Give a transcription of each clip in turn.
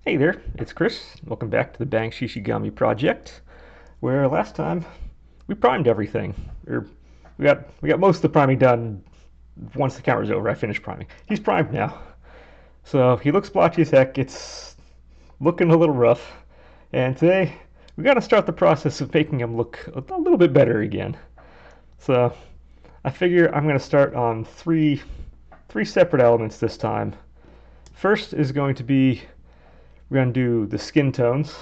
Hey there, it's Chris. Welcome back to the Bang Shishigami project, where last time we primed everything. Or we got most of the priming done once the camera's over. I finished priming. He's primed now. So he looks blotchy as heck. It's looking a little rough. And today we gotta start the process of making him look a little bit better again. So I figure I'm gonna start on three separate elements this time. First is going to be we're going to do the skin tones.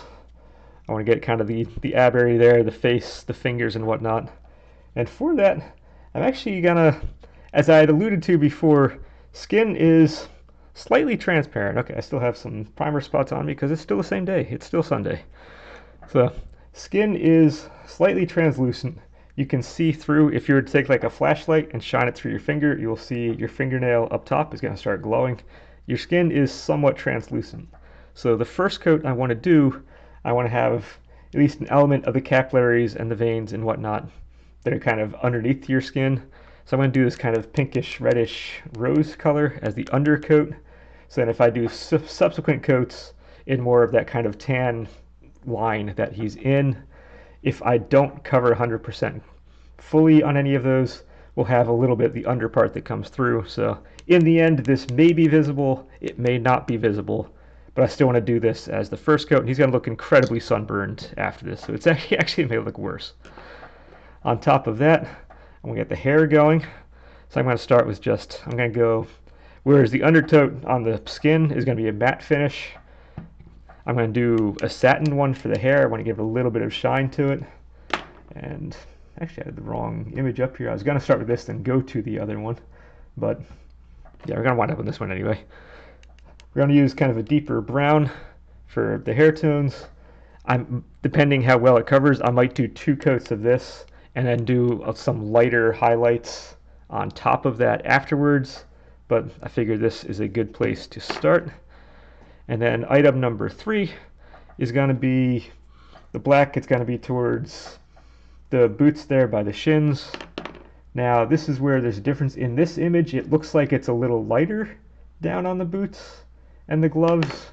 I want to get kind of the ab area there, the face, the fingers, and whatnot. And for that, I'm actually going to, as I had alluded to before, skin is slightly transparent. Okay, I still have some primer spots on me because it's still the same day. It's still Sunday. So skin is slightly translucent. You can see through, if you were to take like a flashlight and shine it through your finger, you'll see your fingernail up top is going to start glowing. Your skin is somewhat translucent. So the first coat I want to do, I want to have at least an element of the capillaries and the veins and whatnot that are kind of underneath your skin. So I'm going to do this kind of pinkish, reddish rose color as the undercoat. So then if I do subsequent coats in more of that kind of tan line that he's in, if I don't cover 100% fully on any of those, we'll have a little bit the under part that comes through. So in the end, this may be visible, it may not be visible, but I still want to do this as the first coat, and he's going to look incredibly sunburned after this, so it's actually may look worse. On top of that, I'm going to get the hair going, so I'm going to start with I'm going to go, whereas the undercoat on the skin is going to be a matte finish, I'm going to do a satin one for the hair. I want to give it a little bit of shine to it, and actually I had the wrong image up here. I was going to start with this, then go to the other one, but yeah, we're going to wind up on this one anyway. We're going to use kind of a deeper brown for the hair tones. Depending how well it covers, I might do 2 coats of this and then do some lighter highlights on top of that afterwards, but I figure this is a good place to start. And then item number 3 is going to be the black. It's going to be towards the boots there by the shins. Now this is where there's a difference. In this image it looks like it's a little lighter down on the boots and the gloves,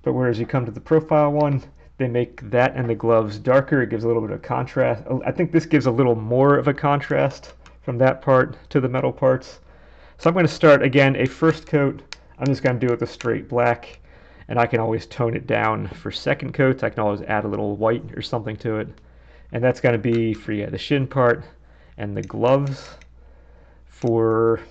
but whereas you come to the profile one, they make that and the gloves darker. It gives a little bit of contrast. I think this gives a little more of a contrast from that part to the metal parts. So I'm going to start again a first coat. I'm just going to do it with a straight black, and I can always tone it down for second coats. I can always add a little white or something to it, and that's going to be for the shin part and the gloves. For,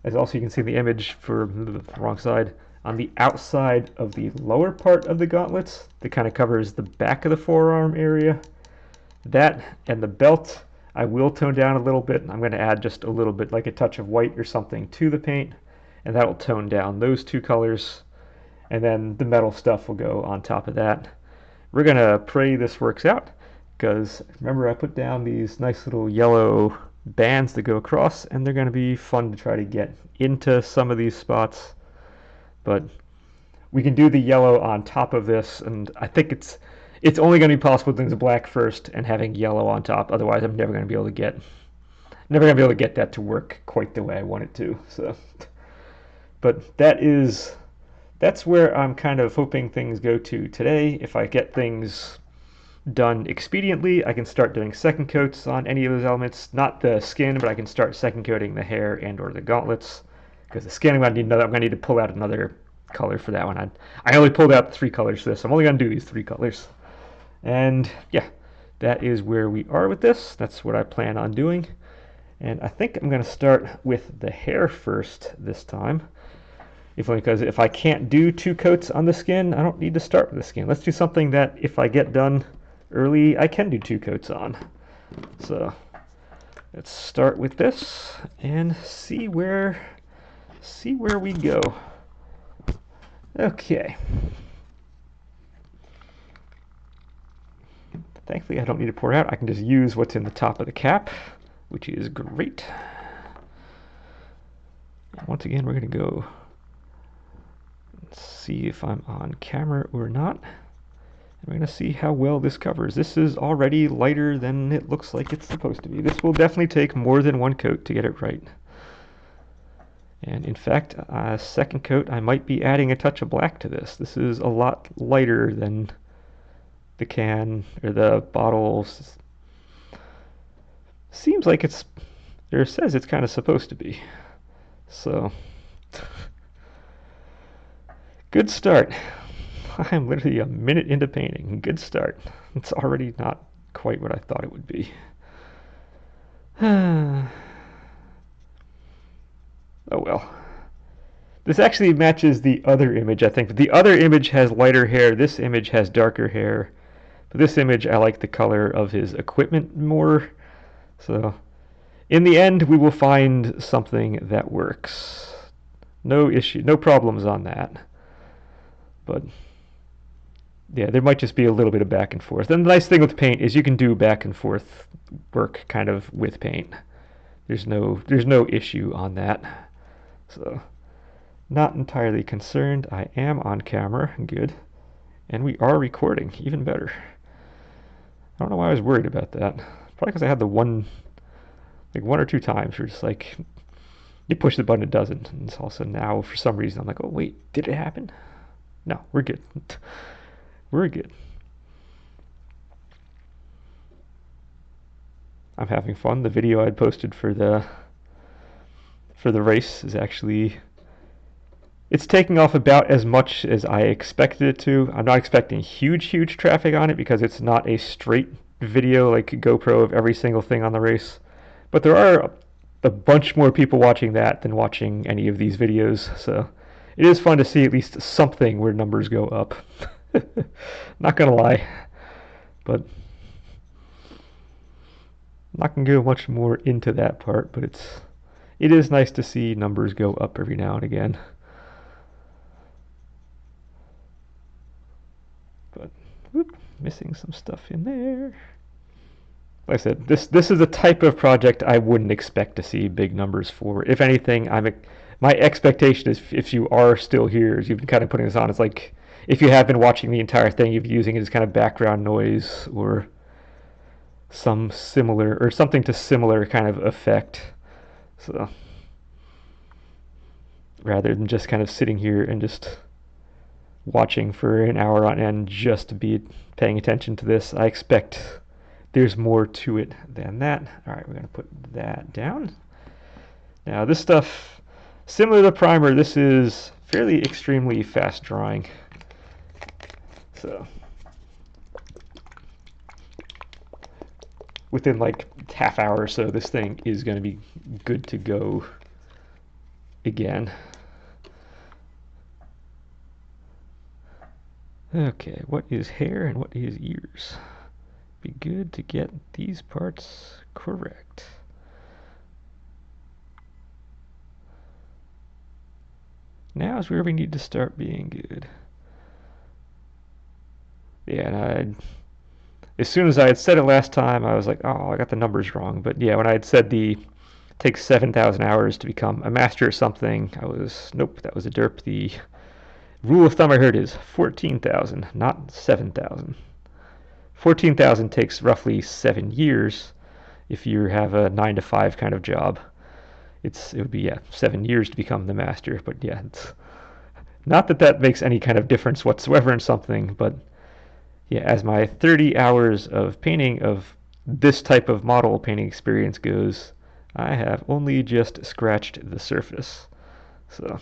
as also you can see in the image for the wrong side, on the outside of the lower part of the gauntlets that kind of covers the back of the forearm area, that and the belt I will tone down a little bit. I'm going to add just a little bit, like a touch of white or something, to the paint, and that will tone down those 2 colors, and then the metal stuff will go on top of that. We're going to pray this works out, because remember I put down these nice little yellow bands that go across, and they're going to be fun to try to get into some of these spots. But we can do the yellow on top of this, and I think it's only going to be possible doing the black first and having yellow on top. Otherwise, I'm never going to be able to get that to work quite the way I want it to. So, but that's where I'm kind of hoping things go to today. If I get things done expediently, I can start doing second coats on any of those elements. Not the skin, but I can start second coating the hair and or the gauntlets. Because the skin, I'm going to need to pull out another color for that one. I only pulled out 3 colors for this. I'm only going to do these 3 colors. And yeah, that is where we are with this. That's what I plan on doing. And I think I'm going to start with the hair first this time. If only because if I can't do 2 coats on the skin, I don't need to start with the skin. Let's do something that if I get done early, I can do 2 coats on. So let's start with this and see where we go. Okay. Thankfully, I don't need to pour it out. I can just use what's in the top of the cap, which is great. Once again, we're going to go and see if I'm on camera or not. And we're going to see how well this covers. This is already lighter than it looks like it's supposed to be. This will definitely take more than 1 coat to get it right. And in fact, second coat, I might be adding a touch of black to this. This is a lot lighter than the can or the bottle. Seems like it's, or it says it's kind of supposed to be. So, good start. I'm literally a minute into painting. Good start. It's already not quite what I thought it would be. Oh well. This actually matches the other image, I think. The other image has lighter hair. This image has darker hair. But this image, I like the color of his equipment more. So, in the end, we will find something that works. No issue, no problems on that. But yeah, there might just be a little bit of back and forth. And the nice thing with paint is you can do back and forth work kind of with paint. There's no issue on that. So, not entirely concerned. I am on camera, good. And we are recording, even better. I don't know why I was worried about that. Probably because I had the one or two times where just like, you push the button, it doesn't. And also now, for some reason, I'm like, oh wait, did it happen? No, we're good. We're good. I'm having fun. The video I'd posted for the race is actually, it's taking off about as much as I expected it to. I'm not expecting huge traffic on it because it's not a straight video like GoPro of every single thing on the race. But there are a bunch more people watching that than watching any of these videos, so it is fun to see at least something where numbers go up. Not gonna lie, but I'm not gonna go much more into that part, but it is nice to see numbers go up every now and again. But whoop, missing some stuff in there. Like I said, this is a type of project I wouldn't expect to see big numbers for. If anything, my expectation is if you are still here, as you've been kind of putting this on, it's like if you have been watching the entire thing, you've been using it as kind of background noise or some similar or something to similar kind of effect. So rather than just kind of sitting here and just watching for an hour on end just to be paying attention to this, I expect there's more to it than that. All right, we're going to put that down. Now this stuff, similar to the primer, this is fairly extremely fast drying. So within like half hour or so, this thing is going to be good to go again. Okay, what is hair and what is ears? Be good to get these parts correct. Now is where we need to start being good. Yeah, and as soon as I had said it last time, I was like, oh, I got the numbers wrong. But yeah, when I had said it takes 7,000 hours to become a master or something, I was, nope, that was a derp. The rule of thumb I heard is 14,000, not 7,000. 14,000 takes roughly 7 years if you have a 9 to 5 kind of job. It would be 7 years to become the master, but yeah, it's not that makes any kind of difference whatsoever in something, but yeah, as my 30 hours of painting of this type of model painting experience goes, I have only just scratched the surface. So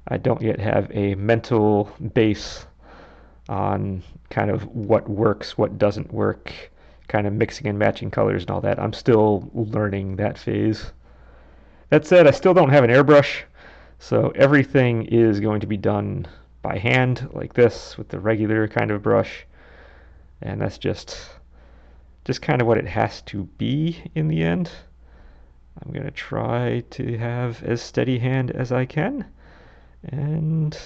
I don't yet have a mental base on kind of what works, what doesn't work, kind of mixing and matching colors and all that. I'm still learning that phase. That said, I still don't have an airbrush, so everything is going to be done by hand like this with the regular kind of brush, and that's just kind of what it has to be in the end. I'm going to try to have as steady hand as I can, and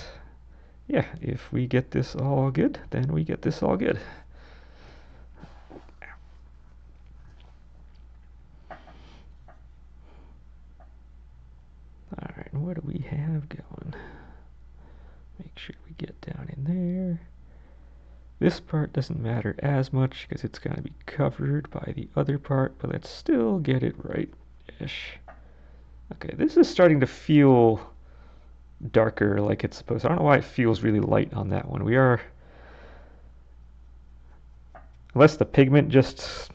yeah, if we get this all good, then we get this all good. Alright, what do we have going? Make sure we get down in there. This part doesn't matter as much because it's going to be covered by the other part, but let's still get it right-ish. Okay, this is starting to feel darker like it's supposed to. I don't know why it feels really light on that one. We are, unless the pigment just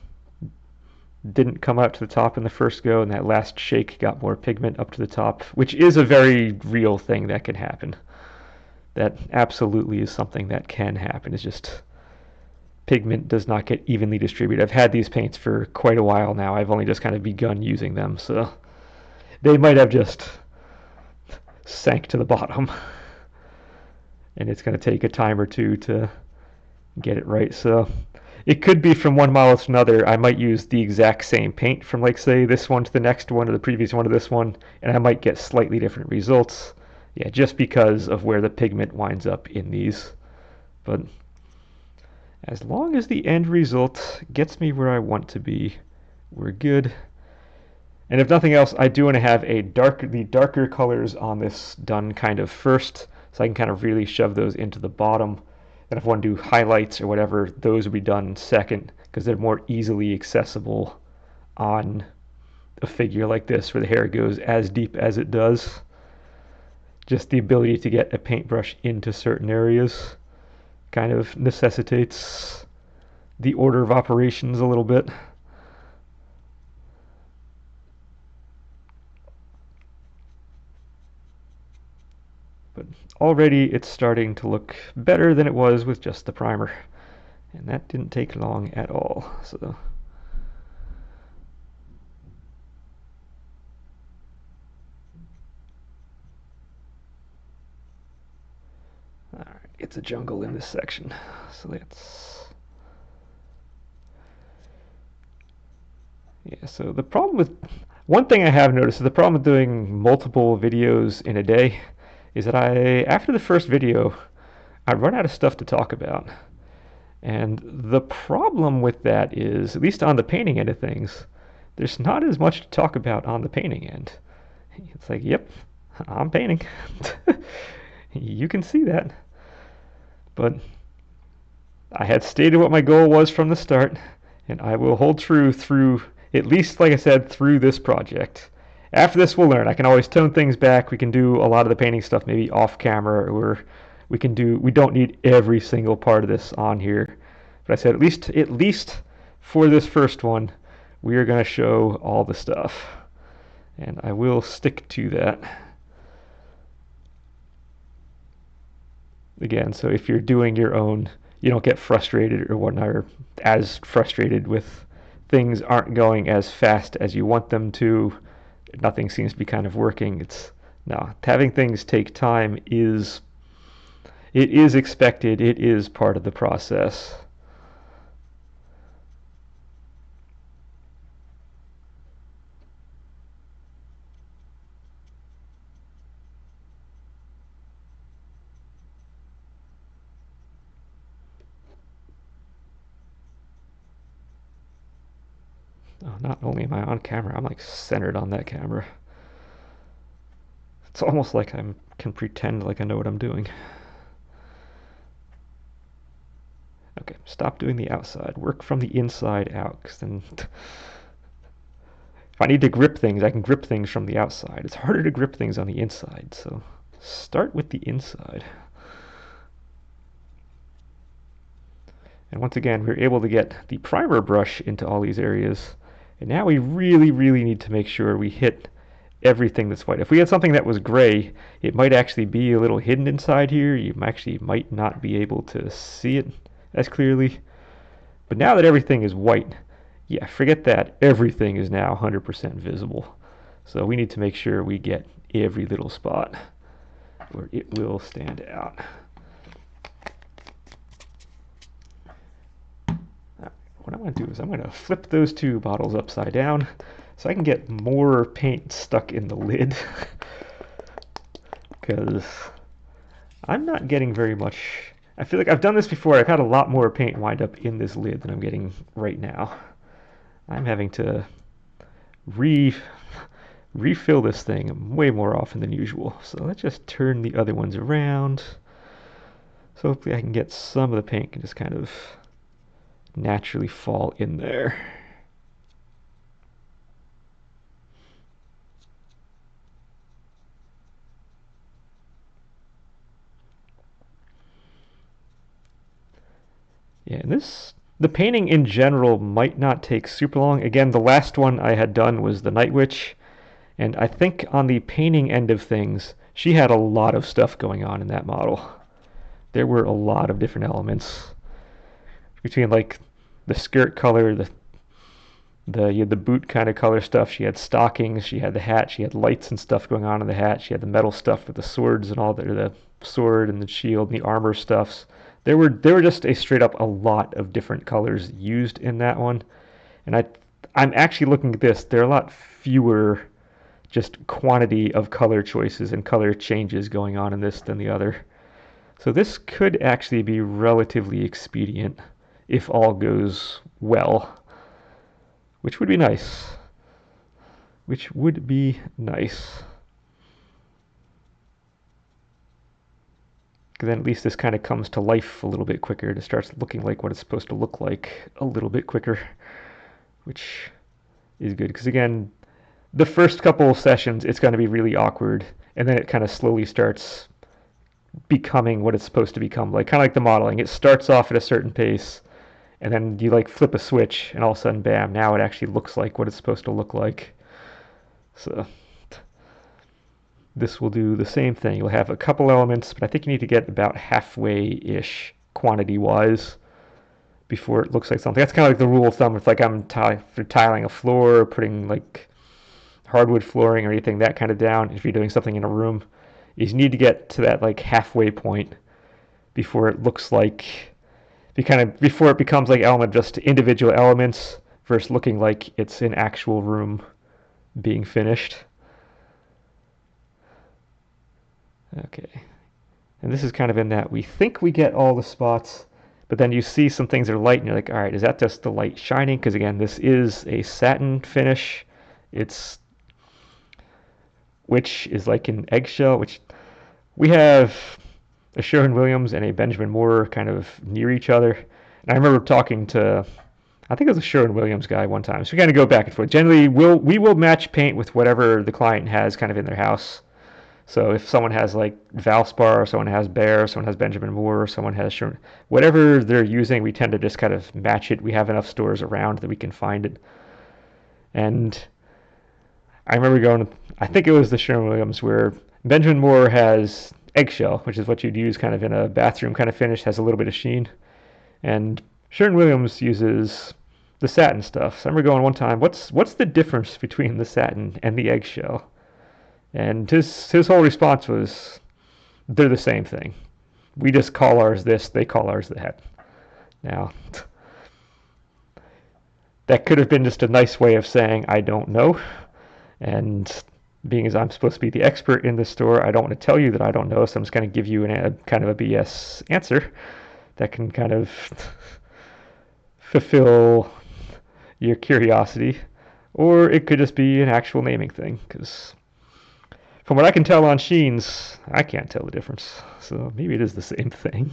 didn't come out to the top in the first go and that last shake got more pigment up to the top, which is a very real thing that can happen. That absolutely is something that can happen. It's just pigment does not get evenly distributed. I've had these paints for quite a while now. I've only just kind of begun using them, so they might have just sank to the bottom. And it's going to take a time or two to get it right. So it could be from one model to another. I might use the exact same paint from, like, say, this one to the next one or the previous one to this one, and I might get slightly different results. Yeah, just because of where the pigment winds up in these. But as long as the end result gets me where I want to be, we're good. And if nothing else, I do want to have the darker colors on this done kind of first, so I can kind of really shove those into the bottom. And if I want to do highlights or whatever, those would be done second, because they're more easily accessible on a figure like this where the hair goes as deep as it does. Just the ability to get a paintbrush into certain areas kind of necessitates the order of operations a little bit. But already it's starting to look better than it was with just the primer. And that didn't take long at all. So alright, it's a jungle in this section. So let's, yeah, so the problem with, one thing I have noticed is the problem with doing multiple videos in a day is that after the first video, I run out of stuff to talk about. And the problem with that is, at least on the painting end of things, there's not as much to talk about on the painting end. It's like, yep, I'm painting. You can see that. But I had stated what my goal was from the start, and I will hold true through, at least, like I said, through this project. After this, we'll learn. I can always tone things back. We can do a lot of the painting stuff maybe off camera, or we don't need every single part of this on here. But I said at least for this first one, we are going to show all the stuff. And I will stick to that. Again, so if you're doing your own, you don't get frustrated or whatnot, or as frustrated with things aren't going as fast as you want them to. Nothing seems to be kind of working. It's no, having things take time is, it is expected. It is part of the process. Oh, not only am I on camera, I'm like centered on that camera. It's almost like I can pretend like I know what I'm doing. Okay, stop doing the outside. Work from the inside out, because then if I need to grip things, I can grip things from the outside. It's harder to grip things on the inside, so start with the inside. And once again, we were able to get the primer brush into all these areas. And now we really, really need to make sure we hit everything that's white. If we had something that was gray, it might actually be a little hidden inside here. You actually might not be able to see it as clearly. But now that everything is white, yeah, forget that. Everything is now 100% visible. So we need to make sure we get every little spot where it will stand out. What I'm going to do is I'm going to flip those two bottles upside down so I can get more paint stuck in the lid. Because I'm not getting very much. I feel like I've done this before. I've had a lot more paint wind up in this lid than I'm getting right now. I'm having to refill this thing way more often than usual. So let's just turn the other ones around. So hopefully I can get some of the paint can just kind of naturally fall in there. Yeah, and the painting in general might not take super long. Again, the last one I had done was the Night Witch, and I think on the painting end of things, she had a lot of stuff going on in that model. There were a lot of different elements between like the skirt color, the boot kind of color stuff. She had stockings, she had the hat, she had lights and stuff going on in the hat. She had the metal stuff with the swords and all the sword and the shield and the armor stuffs. There were just a straight up a lot of different colors used in that one. And I'm actually looking at this. There are a lot fewer just quantity of color choices and color changes going on in this than the other. So this could actually be relatively expedient if all goes well, which would be nice. Which would be nice. Because then at least this kind of comes to life a little bit quicker. It starts looking like what it's supposed to look like a little bit quicker, which is good. Because again, the first couple of sessions, it's going to be really awkward, and then it kind of slowly starts becoming what it's supposed to become. Like kind of like the modeling, it starts off at a certain pace, and then you like flip a switch, and all of a sudden, bam! Now it actually looks like what it's supposed to look like. So this will do the same thing. You'll have a couple elements, but I think you need to get about halfway-ish quantity-wise before it looks like something. That's kind of like the rule of thumb. It's like I'm tiling a floor, or putting like hardwood flooring or anything that kind of down. If you're doing something in a room, is you need to get to that like halfway point before it looks like before it becomes like element just individual elements versus looking like it's an actual room being finished. Okay. And this is kind of in that we think we get all the spots, but then you see some things that are light and you're like, all right, is that just the light shining? Because again, this is a satin finish. It's which is like an eggshell, which we have a Sherwin-Williams and a Benjamin Moore kind of near each other. And I remember talking to, I think it was a Sherwin-Williams guy one time. So we kind of go back and forth. Generally, we will match paint with whatever the client has kind of in their house. So if someone has like Valspar, or someone has Behr, or someone has Benjamin Moore, or someone has Sherwin, whatever they're using, we tend to just kind of match it. We have enough stores around that we can find it. And I remember going, I think it was the Sherwin-Williams where Benjamin Moore has eggshell, which is what you'd use kind of in a bathroom kind of finish, has a little bit of sheen. And Sherwin-Williams uses the satin stuff. So I remember going one time, what's the difference between the satin and the eggshell? And his whole response was, they're the same thing. We just call ours this, they call ours that. Now, that could have been just a nice way of saying, I don't know. And being as I'm supposed to be the expert in this store, I don't want to tell you that I don't know, so I'm just going to give you a kind of a BS answer that can kind of fulfill your curiosity. Or it could just be an actual naming thing, because from what I can tell on sheens, I can't tell the difference. So maybe it is the same thing.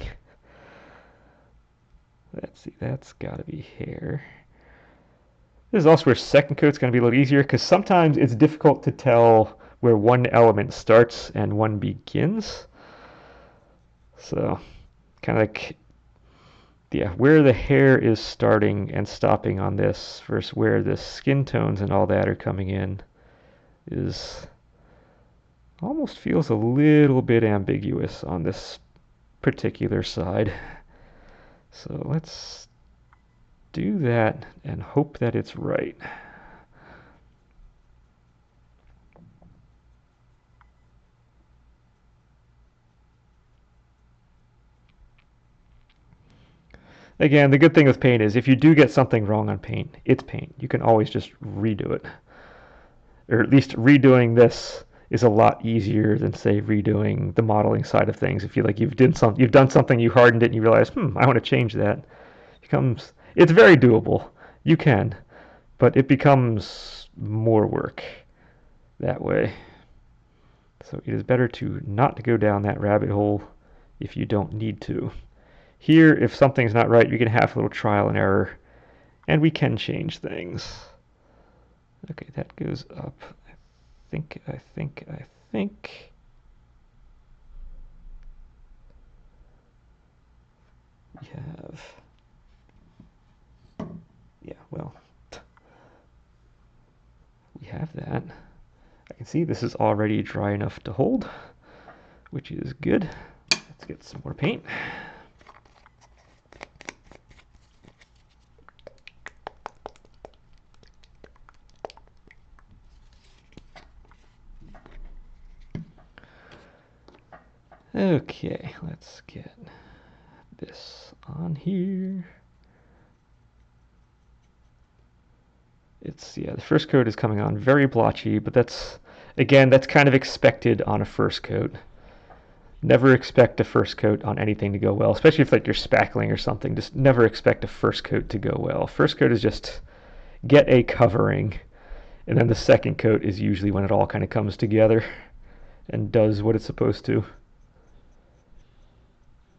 Let's see, that's got to be hair. This is also where second coat's going to be a little easier, because sometimes it's difficult to tell where one element starts and one begins. So kind of like, yeah, where the hair is starting and stopping on this versus where the skin tones and all that are coming in is almost feels a little bit ambiguous on this particular side. So let's do that and hope that it's right. Again, the good thing with paint is if you do get something wrong on paint, it's paint. You can always just redo it. Or at least redoing this is a lot easier than say redoing the modeling side of things. If you like you've done something, you hardened it and you realize, I want to change that. It's very doable. You can, but it becomes more work that way. So it is better to not go down that rabbit hole if you don't need to. Here, if something's not right, you can have a little trial and error, and we can change things. Okay, that goes up. I think. We have can see this is already dry enough to hold, which is good. Let's get some more paint. Okay, let's get this on here. Yeah, the first coat is coming on very blotchy, but that's kind of expected on a first coat. Never expect a first coat on anything to go well, especially if like you're spackling or something. Just never expect a first coat to go well. First coat is just get a covering, and then the second coat is usually when it all kind of comes together and does what it's supposed to.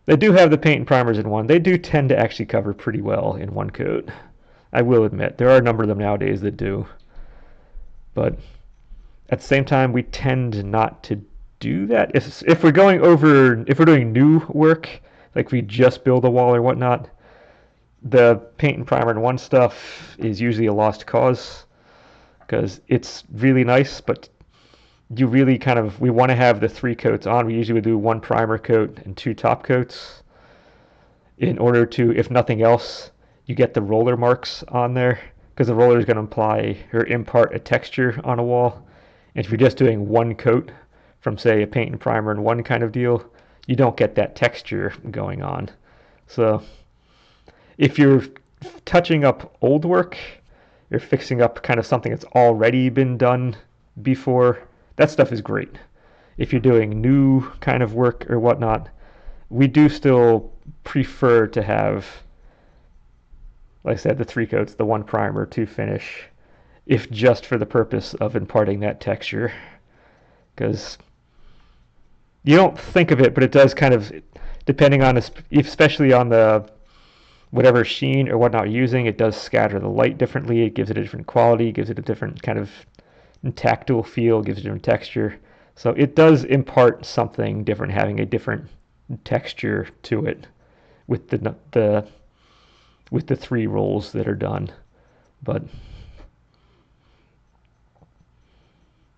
They do have the paint and primers in one. They do tend to actually cover pretty well in one coat. I will admit, there are a number of them nowadays that do. But at the same time, we tend not to do that. If we're doing new work, like we just build a wall or whatnot, the paint and primer in one stuff is usually a lost cause because it's really nice, but you really we want to have the 3 coats on. We usually would do 1 primer coat and 2 top coats in order to, if nothing else, you get the roller marks on there because the roller is going to imply or impart a texture on a wall. And if you're just doing 1 coat from, say, a paint and primer and 1 kind of deal, you don't get that texture going on. So if you're touching up old work, you're fixing up kind of something that's already been done before, that stuff is great. If you're doing new kind of work or whatnot, we do still prefer to have, like I said, the 3 coats, the 1 primer, 2 finish, if just for the purpose of imparting that texture. Because you don't think of it, but it does kind of, depending on, especially on the whatever sheen or whatnot you're using, it does scatter the light differently. It gives it a different quality, gives it a different kind of tactile feel, gives it a different texture. So it does impart something different, having a different texture to it with the 3 rolls that are done. But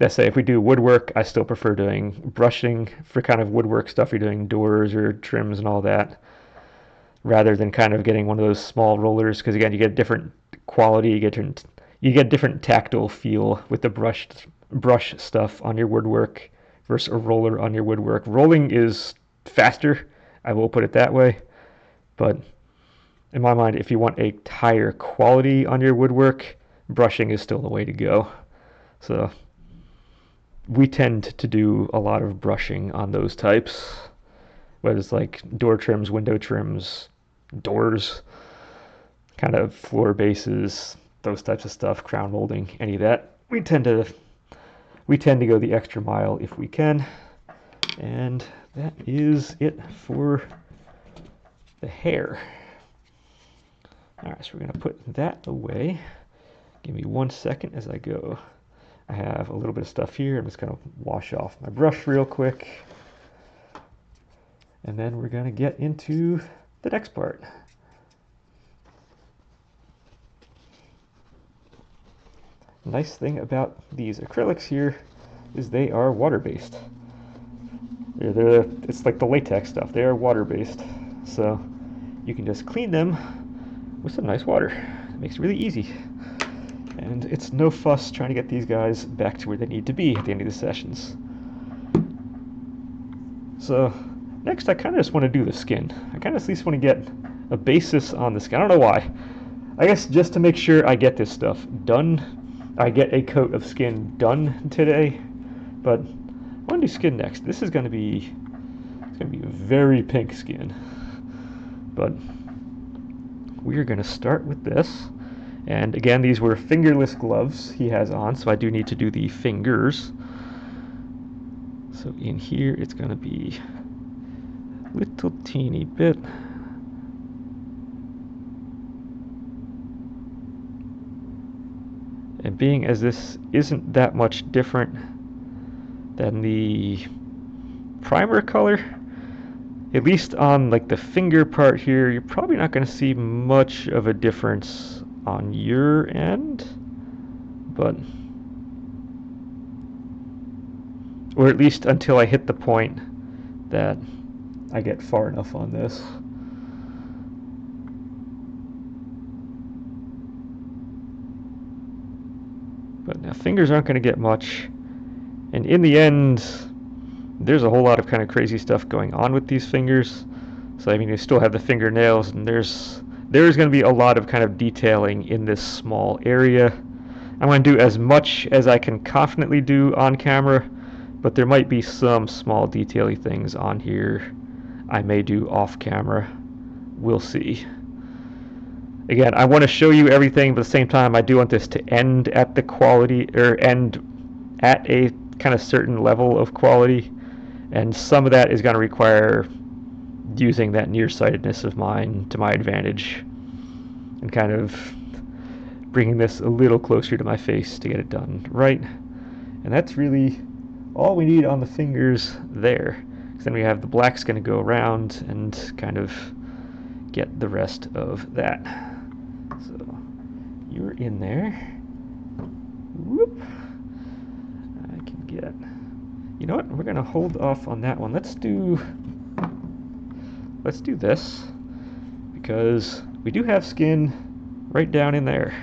let's say if we do woodwork, I still prefer doing brushing for kind of woodwork stuff. You're doing doors or trims and all that, rather than kind of getting one of those small rollers, because again, you get different quality, you get different tactile feel with the brush stuff on your woodwork versus a roller on your woodwork. Rolling is faster, I will put it that way, but in my mind, if you want a higher quality on your woodwork, brushing is still the way to go. So we tend to do a lot of brushing on those types, whether it's like door trims, window trims, doors, kind of floor bases, those types of stuff, crown molding, any of that. We tend to go the extra mile if we can. And that is it for the hair. All right, so we're going to put that away. Give me 1 second as I go. I have a little bit of stuff here. I'm just going to wash off my brush real quick. And then we're going to get into the next part. Nice thing about these acrylics here is they are water-based. It's like the latex stuff. They are water-based. So you can just clean them with some nice water. It makes it really easy. And it's no fuss trying to get these guys back to where they need to be at the end of the sessions. So next I kind of just want to do the skin. I kind of at least want to get a basis on the skin. I don't know why. I guess just to make sure I get this stuff done. I get a coat of skin done today. But I want to do skin next. This is going to be a very pink skin. But we're going to start with this. And again, these were fingerless gloves he has on, so I do need to do the fingers. So in here, it's going to be a little teeny bit. And being as this isn't that much different than the primer color, at least on like the finger part here, you're probably not going to see much of a difference on your end, but or at least until I hit the point that I get far enough on this. But now fingers aren't going to get much, and in the end, there's a whole lot of kind of crazy stuff going on with these fingers. So I mean, you still have the fingernails, and there's going to be a lot of kind of detailing in this small area. I'm going to do as much as I can confidently do on camera, but there might be some small detaily things on here I may do off camera. We'll see. Again, I want to show you everything, but at the same time, I do want this to end at the quality, or end at a kind of certain level of quality, and some of that is going to require using that nearsightedness of mine to my advantage and kind of bringing this a little closer to my face to get it done right. And that's really all we need on the fingers there. So then we have the black's going to go around and kind of get the rest of that. So you're in there. Whoop. I can get... You know what? We're going to hold off on that one. Let's do this, because we do have skin right down in there.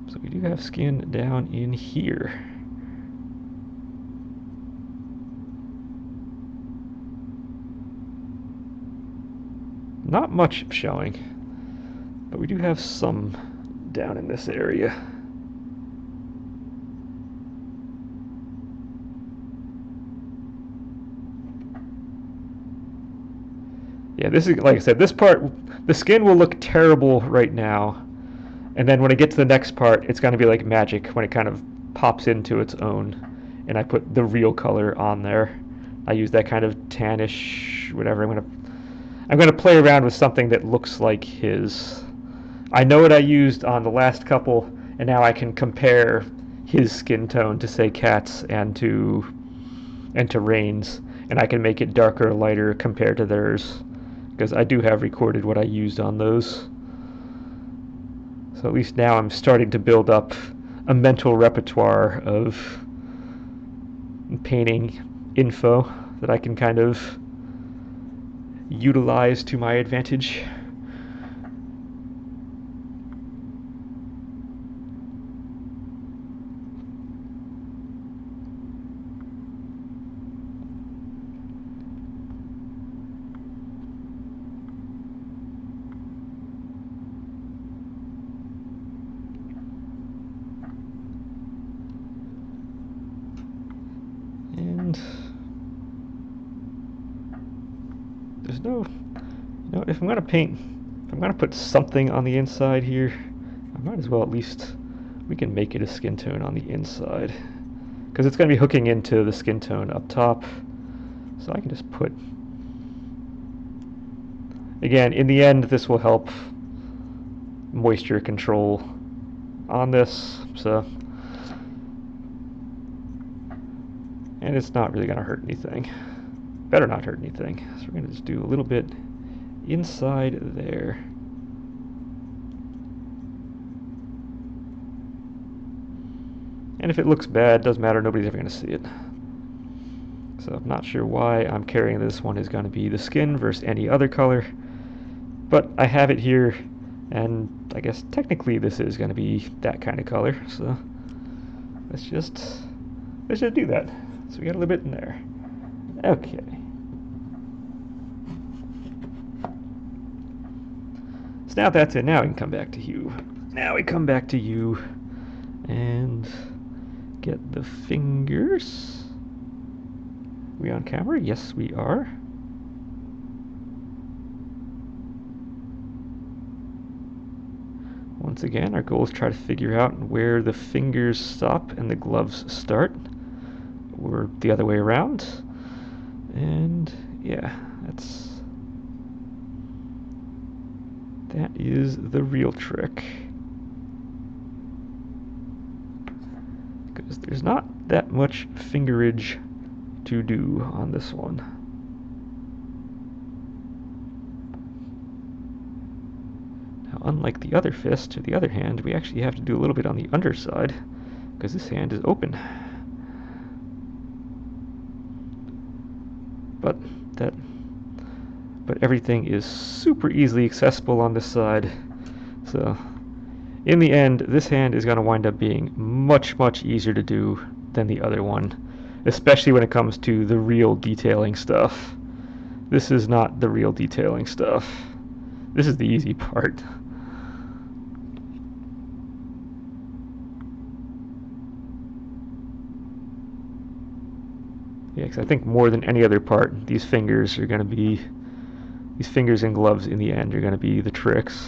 So we do have skin down in here. Not much showing, but we do have some down in this area. Yeah, this is, like I said, this part, the skin will look terrible right now, and then when I get to the next part, it's going to be like magic when it kind of pops into its own, and I put the real color on there. I use that kind of tannish, whatever. I'm gonna play around with something that looks like his. I know what I used on the last couple, and now I can compare his skin tone to, say, Cat's and to Rain's, and I can make it darker or lighter compared to theirs, because I do have recorded what I used on those. So at least now I'm starting to build up a mental repertoire of painting info that I can kind of utilize to my advantage. And there's no, if I'm gonna paint, if I'm gonna put something on the inside here, I might as well at least, we can make it a skin tone on the inside, because it's gonna be hooking into the skin tone up top. So I can just put, again, in the end, this will help moisture control on this, so, and it's not really gonna hurt anything. Better not hurt anything. So we're gonna just do a little bit inside there. And if it looks bad, doesn't matter, nobody's ever gonna see it. So I'm not sure why I'm carrying this one is gonna be the skin versus any other color, but I have it here, and I guess technically this is gonna be that kind of color, so let's just do that. So we got a little bit in there. Okay. So now that's it. Now we can come back to you. Now we come back to you and get the fingers. We on camera? Yes, we are. Once again, our goal is to try to figure out where the fingers stop and the gloves start, or the other way around. And yeah, that is the real trick, because there's not that much fingerage to do on this one. Now, unlike the other fist or the other hand, we actually have to do a little bit on the underside, because this hand is open. but that but everything is super easily accessible on this side. So in the end, this hand is going to wind up being much easier to do than the other one, especially when it comes to the real detailing stuff. This is not the real detailing stuff. This is the easy part. Yeah, because I think more than any other part, these fingers are going to be, these fingers and gloves in the end are going to be the tricks.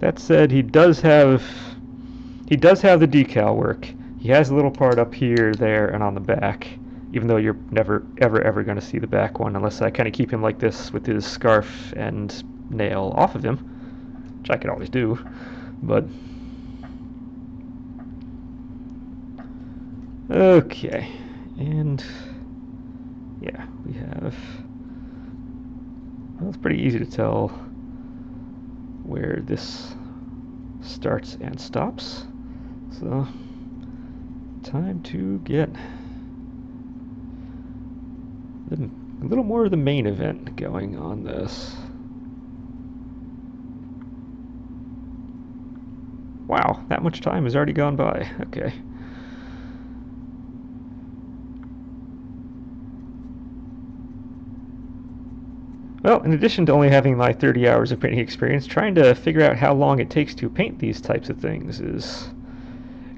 That said, he does have the decal work. He has a little part up here, there, and on the back, even though you're never, ever going to see the back one unless I kind of keep him like this with his scarf and nail off of him, which I could always do, but... Okay, and yeah, we have... Well, it's pretty easy to tell where this starts and stops. So, time to get a little more of the main event going on this. Wow, that much time has already gone by. Okay. Well, in addition to only having my 30 hours of painting experience, trying to figure out how long it takes to paint these types of things is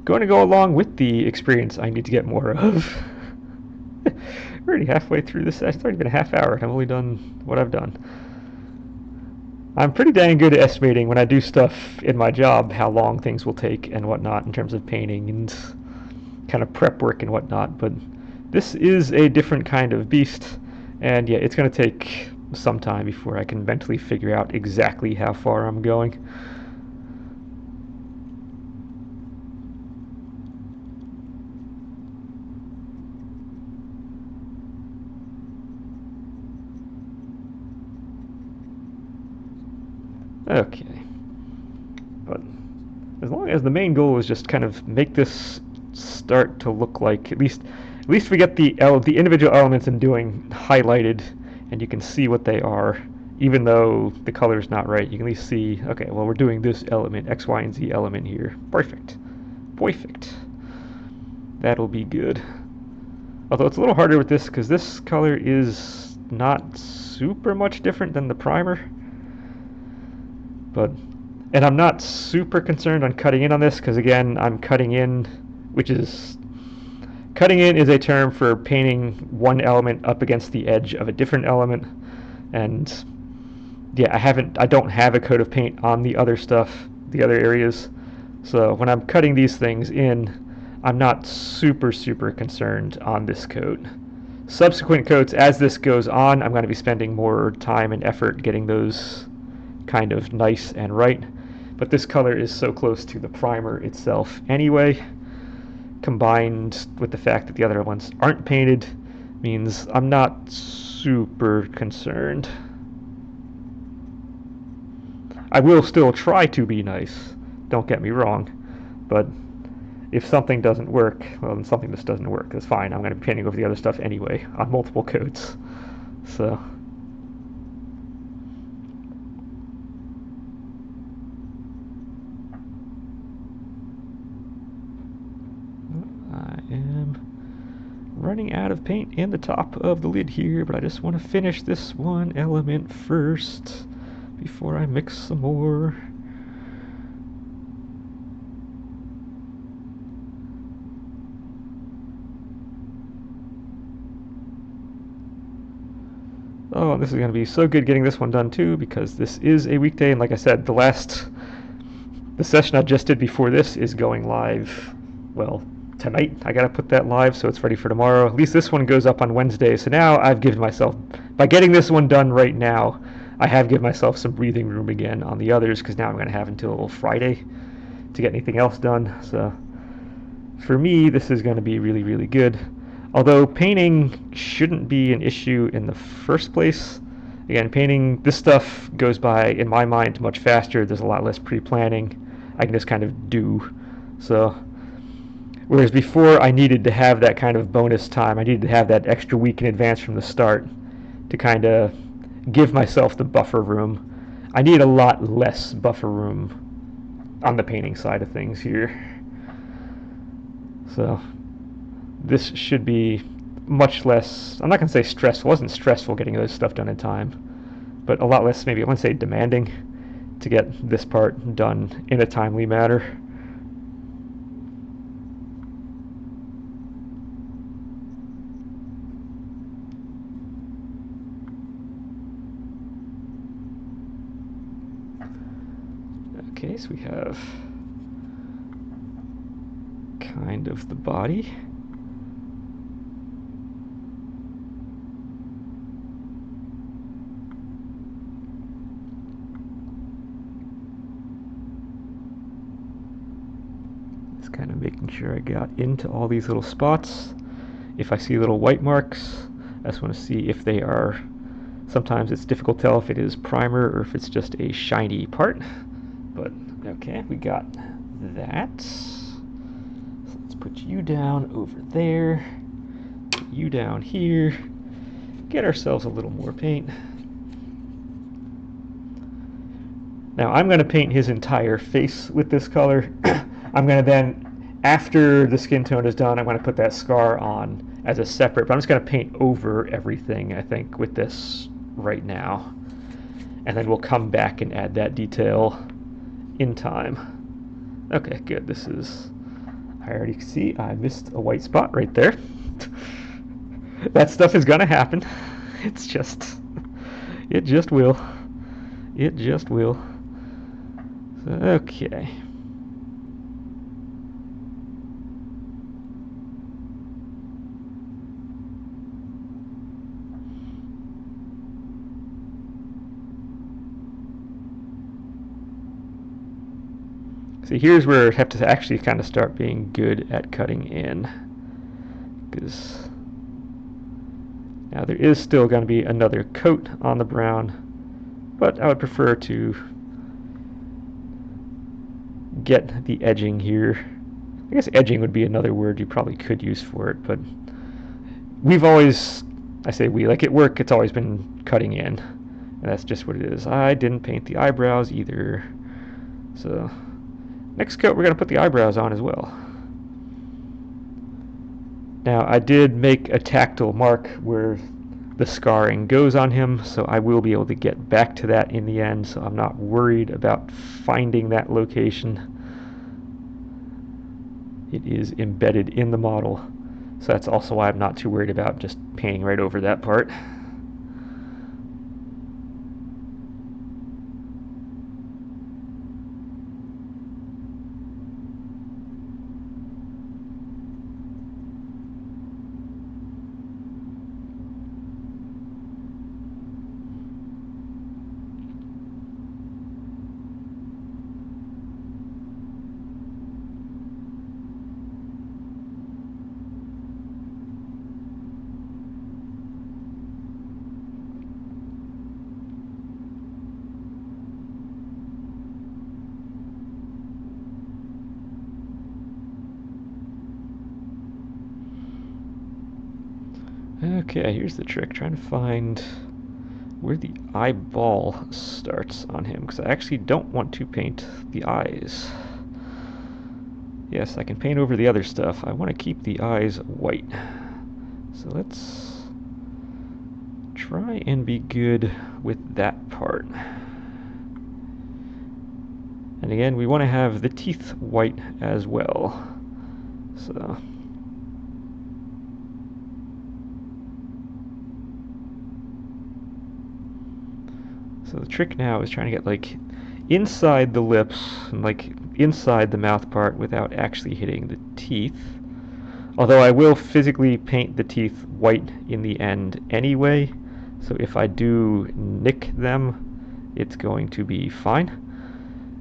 going to go along with the experience I need to get more of. We're already halfway through this. It's already been a half hour, and I've only done what I've done. I'm pretty dang good at estimating when I do stuff in my job how long things will take and whatnot in terms of painting and kind of prep work and whatnot, but this is a different kind of beast, and yeah, it's going to take some time before I can mentally figure out exactly how far I'm going. Okay, but as long as the main goal is just kind of make this start to look like at least we get the individual elements in doing highlighted, and you can see what they are, even though the color is not right. You can at least see, okay, well, we're doing this element, X, Y, and Z element here. Perfect. That'll be good. Although it's a little harder with this because this color is not super much different than the primer. And I'm not super concerned on cutting in on this because, again, I'm cutting in, cutting in is a term for painting one element up against the edge of a different element. And yeah, I don't have a coat of paint on the other stuff, the other areas. So when I'm cutting these things in, I'm not super concerned on this coat. Subsequent coats, as this goes on, I'm going to be spending more time and effort getting those kind of nice and right. But this color is so close to the primer itself anyway, combined with the fact that the other ones aren't painted, means I'm not super concerned. I will still try to be nice, don't get me wrong, but if something doesn't work, well, then something just doesn't work. That's fine. I'm going to be painting over the other stuff anyway on multiple coats. So I am running out of paint in the top of the lid here, but I just want to finish this one element first before I mix some more. Oh, this is going to be so good getting this one done too, because this is a weekday, and like I said, the session I just did before this is going live, well, tonight. I gotta put that live so it's ready for tomorrow. At least this one goes up on Wednesday, so now I've given myself, by getting this one done right now, I have given myself some breathing room again on the others, because now I'm going to have until Friday to get anything else done. So for me, this is going to be really good. Although painting shouldn't be an issue in the first place. Again, painting, this stuff goes by, in my mind, much faster. There's a lot less pre-planning. I can just kind of do So, whereas before I needed to have that kind of bonus time, I needed to have that extra week in advance from the start to kind of give myself the buffer room. I need a lot less buffer room on the painting side of things here. So this should be much less, I'm not going to say stressful. It wasn't stressful getting this stuff done in time, but a lot less, maybe I wouldn't say demanding, to get this part done in a timely manner. Okay, so we have kind of the body. Just kind of making sure I got into all these little spots. If I see little white marks, I just want to see if they are, sometimes it's difficult to tell if it is primer or if it's just a shiny part. But okay, we got that. So let's put you down over there, put you down here, get ourselves a little more paint. Now I'm going to paint his entire face with this color. I'm going to then, after the skin tone is done, I'm going to put that scar on as a separate, but I'm just going to paint over everything, I think, with this right now. And then we'll come back and add that detail in time. Okay, good. This is, I already see I missed a white spot right there. That stuff is going to happen. It's just, it just will. It just will. So, okay. See, here's where I have to actually kind of start being good at cutting in. Because now there is still going to be another coat on the brown, but I would prefer to get the edging here. I guess edging would be another word you probably could use for it, but we've always, I say we, like at work, it's always been cutting in, and that's just what it is. I didn't paint the eyebrows either, so next coat we're going to put the eyebrows on as well. Now I did make a tactile mark where the scarring goes on him, so I will be able to get back to that in the end, so I'm not worried about finding that location. It is embedded in the model, so that's also why I'm not too worried about just painting right over that part. Okay, here's the trick, trying to find where the eyeball starts on him, because I actually don't want to paint the eyes. Yes, I can paint over the other stuff. I want to keep the eyes white. So let's try and be good with that part. And again, we want to have the teeth white as well. So the trick now is trying to get like inside the lips and like inside the mouth part without actually hitting the teeth. Although I will physically paint the teeth white in the end anyway, so if I do nick them, it's going to be fine.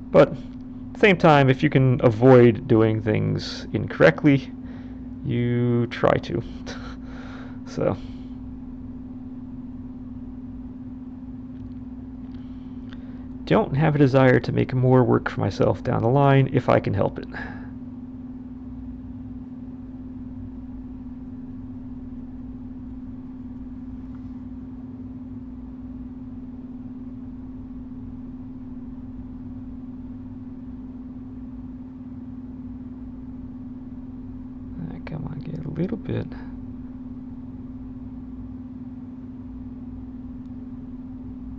But at the same time, if you can avoid doing things incorrectly, you try to. So don't have a desire to make more work for myself down the line if I can help it. little bit.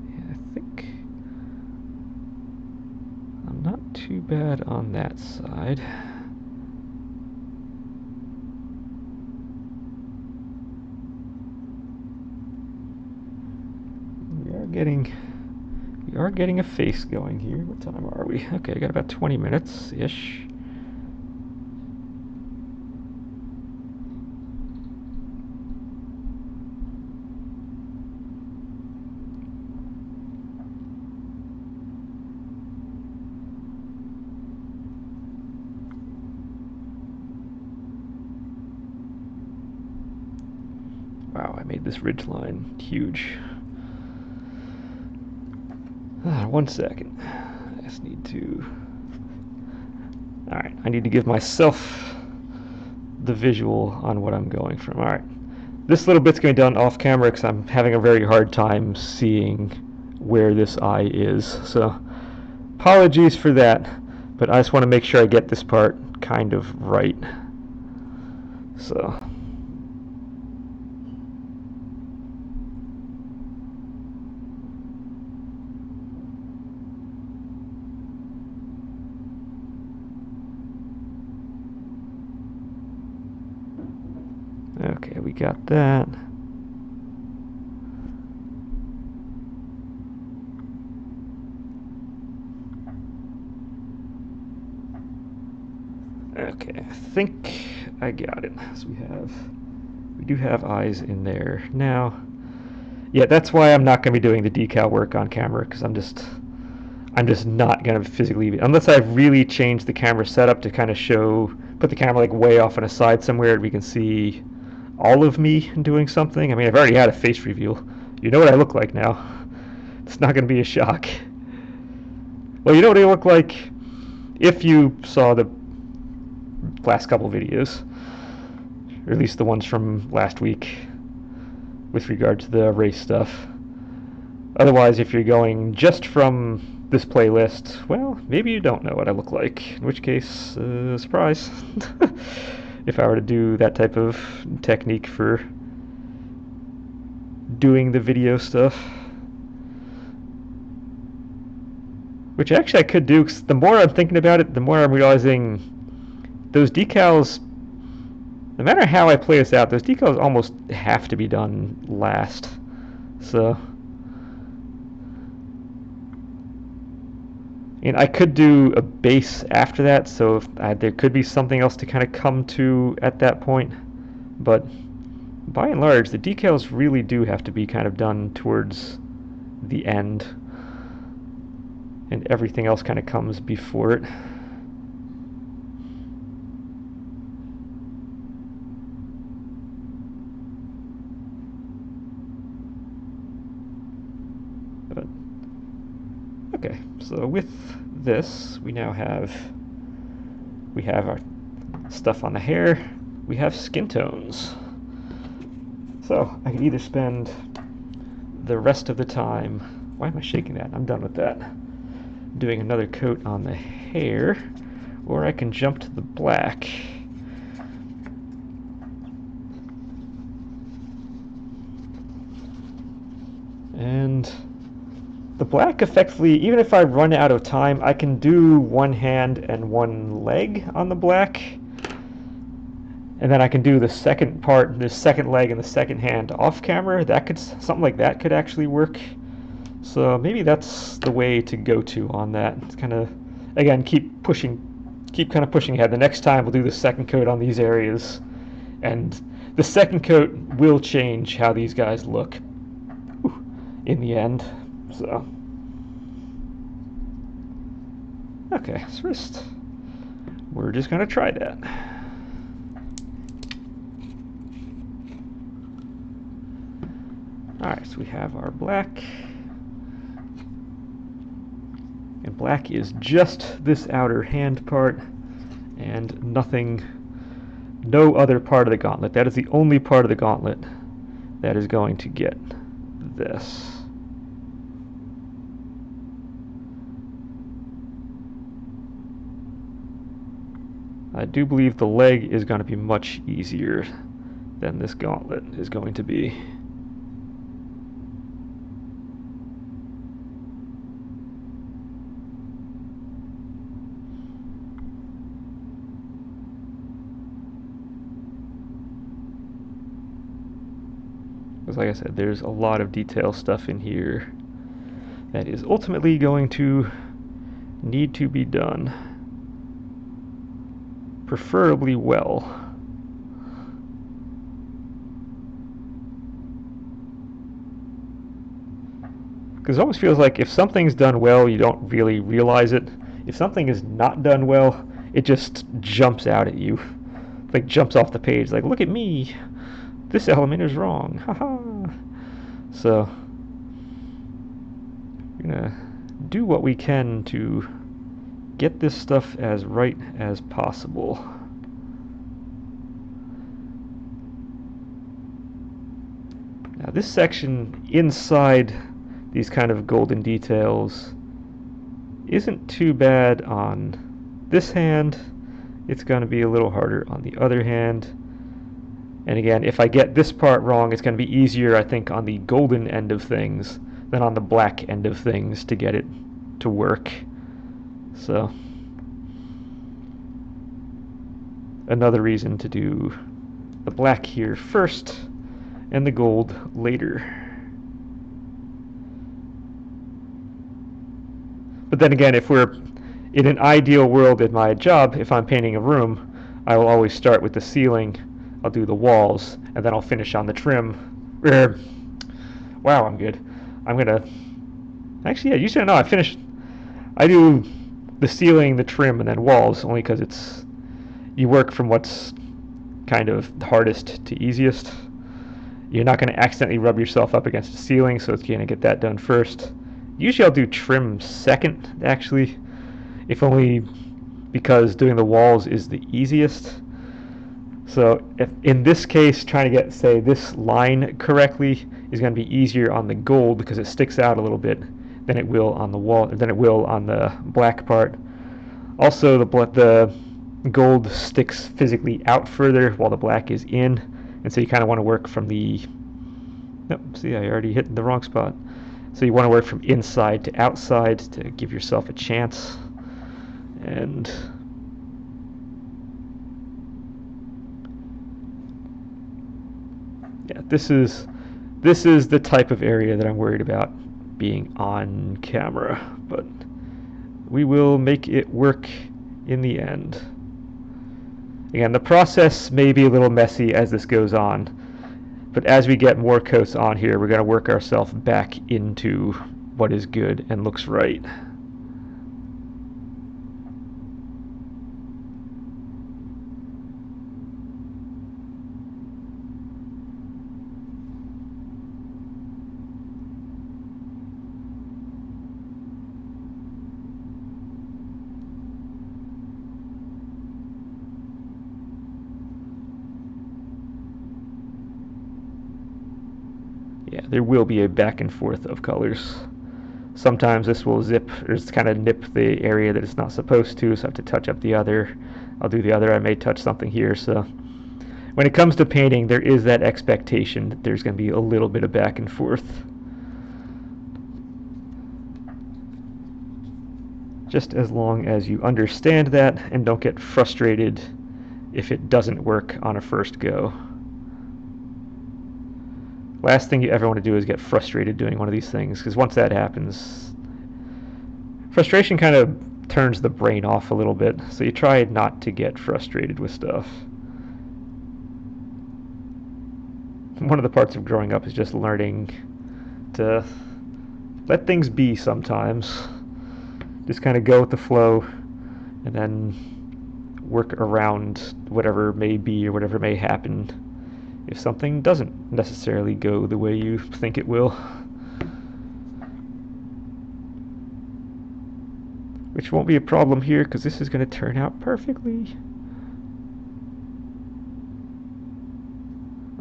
Yeah, I think I'm not too bad on that side. We are getting a face going here. What time are we? Okay, I got about 20 minutes-ish. Wow, I made this ridge line huge. 1 second. I just need to... Alright, I need to give myself the visual on what I'm going from. Alright, this little bit's going to be done off camera because I'm having a very hard time seeing where this eye is. So, apologies for that, but I just want to make sure I get this part kind of right. So... Okay, we got that. Okay, I think I got it. So we do have eyes in there now. Yeah, that's why I'm not going to be doing the decal work on camera, because I'm just not going to physically, unless I really change the camera setup to kind of put the camera like way off on a side somewhere and we can see all of me doing something. I mean, I've already had a face reveal. You know what I look like now. It's not going to be a shock. Well, you know what I look like if you saw the last couple videos, or at least the ones from last week with regard to the race stuff. Otherwise, if you're going just from this playlist, well, maybe you don't know what I look like, in which case, surprise. If I were to do that type of technique for doing the video stuff. Which actually I could do, because the more I'm thinking about it, the more I'm realizing those decals, no matter how I play this out, those decals almost have to be done last. So, and I could do a base after that, so there could be something else to kind of come to at that point. But by and large, the decals really do have to be kind of done towards the end, and everything else kind of comes before it. But okay, so with this, we have our stuff on the hair, we have skin tones. So I can either spend the rest of the time, why am I shaking that? I'm done with that, doing another coat on the hair, or I can jump to the black. And the black effectively, even if I run out of time, I can do one hand and one leg on the black. And then I can do the second part, the second leg and the second hand off camera. Something like that could actually work. So maybe that's the way to go to on that. It's kind of, again, keep kind of pushing ahead. The next time we'll do the second coat on these areas. And the second coat will change how these guys look in the end. So, okay, so we're just going to try that. Alright, so we have our black. And black is just this outer hand part and no other part of the gauntlet. That is the only part of the gauntlet that is going to get this. I do believe the leg is going to be much easier than this gauntlet is going to be. Because like I said, there's a lot of detail stuff in here that is ultimately going to need to be done. Preferably well. Because it almost feels like if something's done well, you don't really realize it. If something is not done well, it just jumps out at you. Like jumps off the page, like, look at me! This element is wrong, haha! So, we're gonna do what we can to get this stuff as right as possible. Now this section inside these kind of golden details isn't too bad on this hand. It's going to be a little harder on the other hand. And again, if I get this part wrong, it's going to be easier, I think, on the golden end of things than on the black end of things to get it to work. So, another reason to do the black here first and the gold later. But then again, if we're in an ideal world in my job, if I'm painting a room, I will always start with the ceiling, I'll do the walls, and then I'll finish on the trim. Wow, I'm good. I'm gonna... Actually, yeah, usually no, I do the ceiling, the trim, and then walls, only because it's... You work from what's kind of hardest to easiest. You're not going to accidentally rub yourself up against the ceiling, so it's going to get that done first. Usually I'll do trim second, actually, if only because doing the walls is the easiest. So if in this case, trying to get, say, this line correctly is going to be easier on the gold because it sticks out a little bit than it will on the wall, than it will on the black part. Also, the gold sticks physically out further while the black is in, and so you kind of want to work from the... Nope, see, I already hit the wrong spot. So you want to work from inside to outside to give yourself a chance. And yeah, this is the type of area that I'm worried about being on camera, but we will make it work in the end. Again, the process may be a little messy as this goes on, but as we get more coats on here, we're going to work ourselves back into what is good and looks right. Yeah, there will be a back and forth of colors. Sometimes this will zip or just kind of nip the area that it's not supposed to, so I have to touch up the other. I'll do the other. I may touch something here. So when it comes to painting, there is that expectation that there's going to be a little bit of back and forth. Just as long as you understand that and don't get frustrated if it doesn't work on a first go. Last thing you ever want to do is get frustrated doing one of these things, because once that happens, frustration kind of turns the brain off a little bit, so you try not to get frustrated with stuff. One of the parts of growing up is just learning to let things be sometimes. Just kind of go with the flow, and then work around whatever may be or whatever may happen if something doesn't necessarily go the way you think it will. Which won't be a problem here, because this is going to turn out perfectly.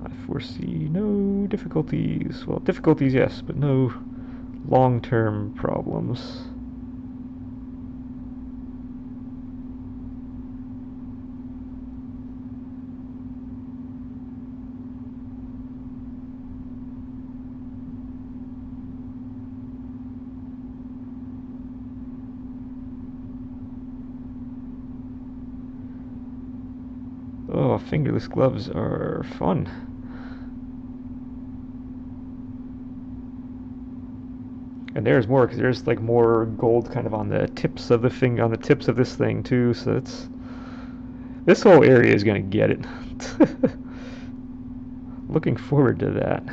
I foresee no difficulties. Well, difficulties, yes, but no long-term problems. Oh, fingerless gloves are fun. And there's more, because there's like more gold kind of on the tips of the on the tips of this thing too. So it's this whole area is gonna get it. Looking forward to that.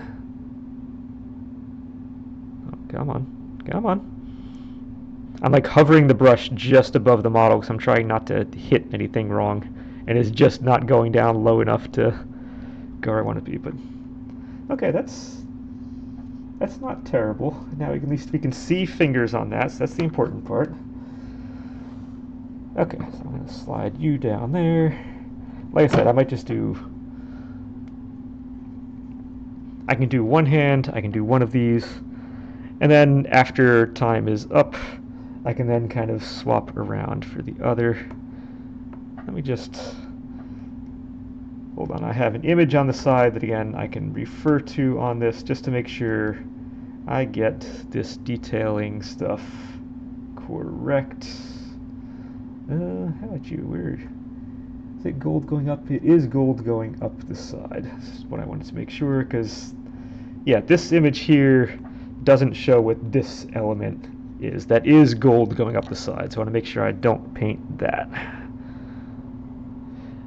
Oh, come on, come on. I'm like hovering the brush just above the model because I'm trying not to hit anything wrong, and it's just not going down low enough to go where I want to be. But okay, that's not terrible. Now at least we can see fingers on that, so that's the important part. Okay, so I'm going to slide you down there. Like I said, I might just do... I can do one hand, I can do one of these, and then after time is up, I can then kind of swap around for the other. Let me just... Hold on, I have an image on the side that again I can refer to on this just to make sure I get this detailing stuff correct. How about you? Weird. Is it gold going up? It is gold going up the side. This is what I wanted to make sure, because yeah, this image here doesn't show what this element is. That is gold going up the side, so I want to make sure I don't paint that.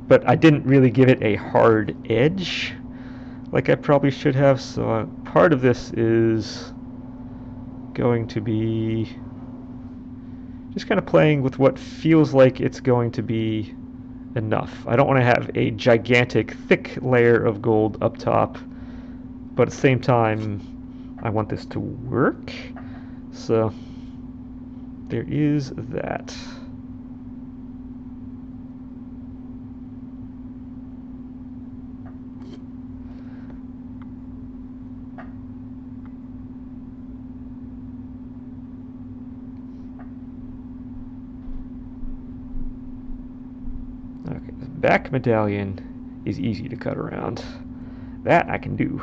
But I didn't really give it a hard edge like I probably should have, so part of this is going to be just kind of playing with what feels like it's going to be enough. I don't want to have a gigantic thick layer of gold up top, but at the same time I want this to work, so there is that. Okay, the back medallion is easy to cut around. That I can do.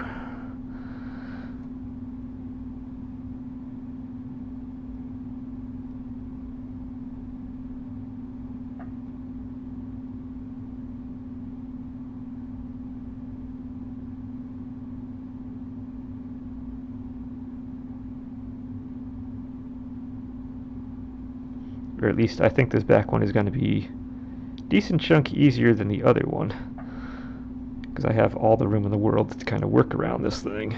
Or at least I think this back one is going to be a decent chunk easier than the other one, because I have all the room in the world to kind of work around this thing.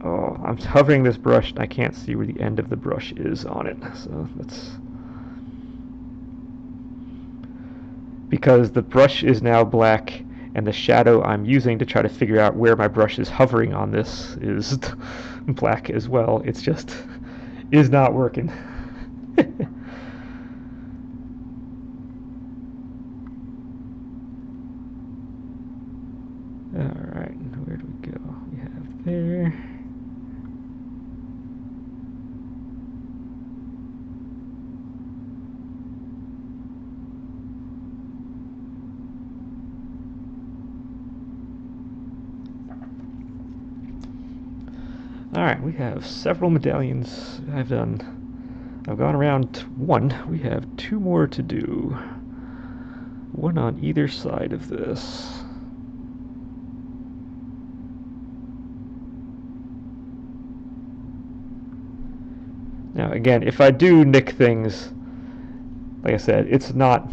Oh, I'm hovering this brush and I can't see where the end of the brush is on it, so that's... Because the brush is now black and the shadow I'm using to try to figure out where my brush is hovering on this is black as well. It's just is not working. Alright, where do we go? We have there. Alright, we have several medallions I've done. I've gone around one. We have two more to do. One on either side of this. Now again, if I do nick things, like I said, it's not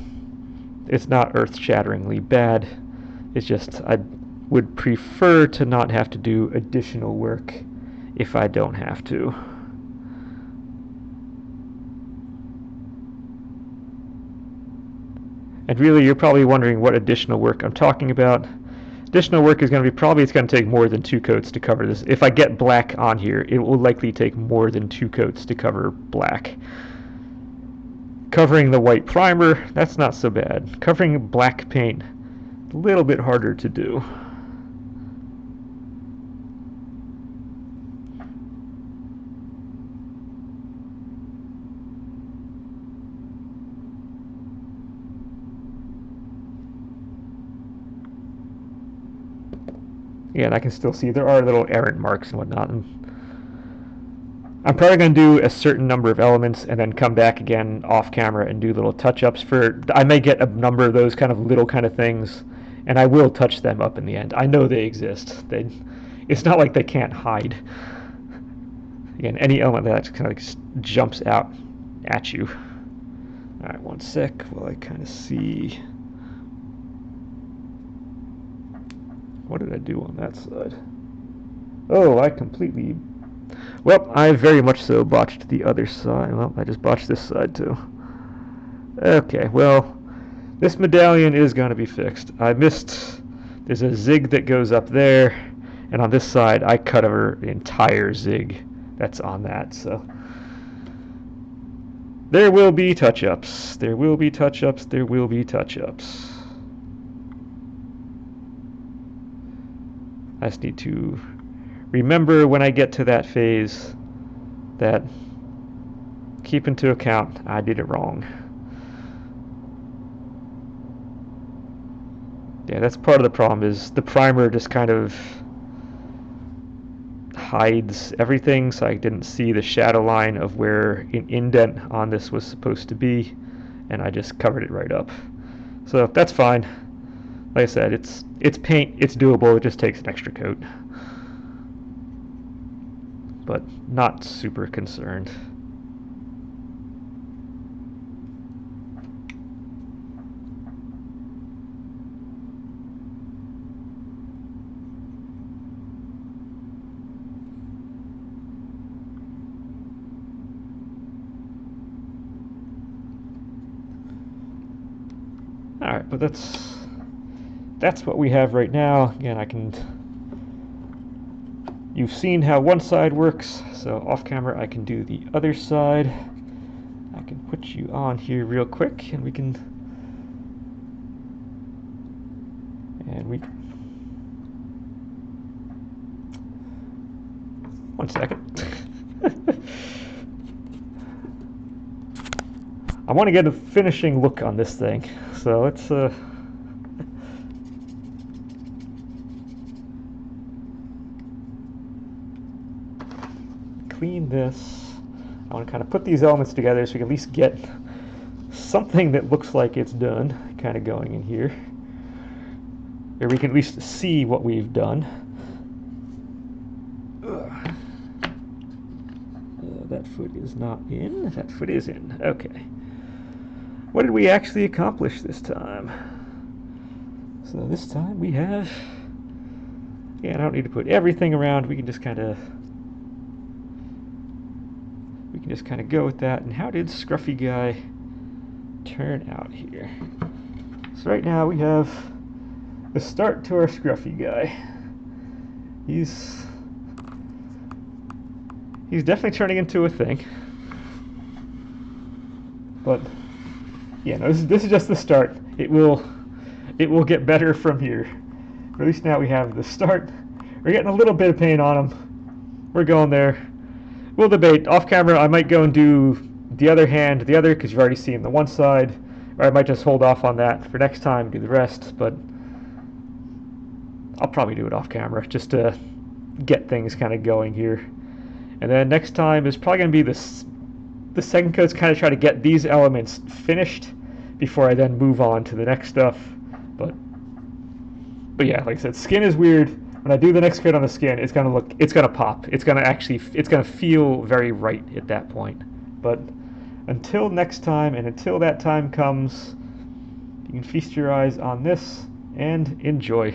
earth-shatteringly bad. It's just I would prefer to not have to do additional work if I don't have to. And really, you're probably wondering what additional work I'm talking about. Additional work is going to be probably, it's going to take more than 2 coats to cover this. If I get black on here, it will likely take more than 2 coats to cover black. Covering the white primer, that's not so bad. Covering black paint, a little bit harder to do. Yeah, and I can still see there are little errant marks and whatnot. And I'm probably going to do a certain number of elements and then come back again off camera and do little touch-ups for. I may get a number of those kind of little kind of things, and I will touch them up in the end. I know they exist. It's not like they can't hide. Again, any element that kind of just jumps out at you. All right, one sec while I kind of see. What did I do on that side? Oh, I completely... Well, I very much so botched the other side. Well, I just botched this side too. Okay, well, this medallion is going to be fixed. I missed... There's a zig that goes up there, and on this side I cut over the entire zig that's on that, so... There will be touch-ups. There will be touch-ups. There will be touch-ups. I just need to remember when I get to that phase that keep into account I did it wrong. Yeah, that's part of the problem is the primer just kind of hides everything, so I didn't see the shadow line of where an indent on this was supposed to be, and I just covered it right up. So that's fine. Like I said, it's paint, it's doable, it just takes an extra coat. But not super concerned. Alright, but that's what we have right now. Again, you've seen how one side works, so off camera I can do the other side. I can put you on here real quick and we can... One second. I want to get a finishing look on this thing, so let's clean this. I want to kind of put these elements together so we can at least get something that looks like it's done kind of going in here, or we can at least see what we've done. That foot is not in. That foot is in. Okay. What did we actually accomplish this time? So this time we have... Yeah, I don't need to put everything around. We can just kind of go with that. And how did Scruffy Guy turn out here? So right now we have the start to our Scruffy Guy. He's definitely turning into a thing. But yeah, no, this is just the start. It will get better from here. Or at least now we have the start. We're getting a little bit of paint on him. We're going there. We'll debate. Off camera, I might go and do the other hand, the other, because you've already seen the one side. Or I might just hold off on that for next time, do the rest. But I'll probably do it off camera, just to get things kind of going here. And then next time is probably going to be the second coat's kind of try to get these elements finished before I then move on to the next stuff. But yeah, like I said, skin is weird. When I do the next coat on the skin, it's gonna pop. It's gonna feel very right at that point. But until next time, and until that time comes, you can feast your eyes on this and enjoy.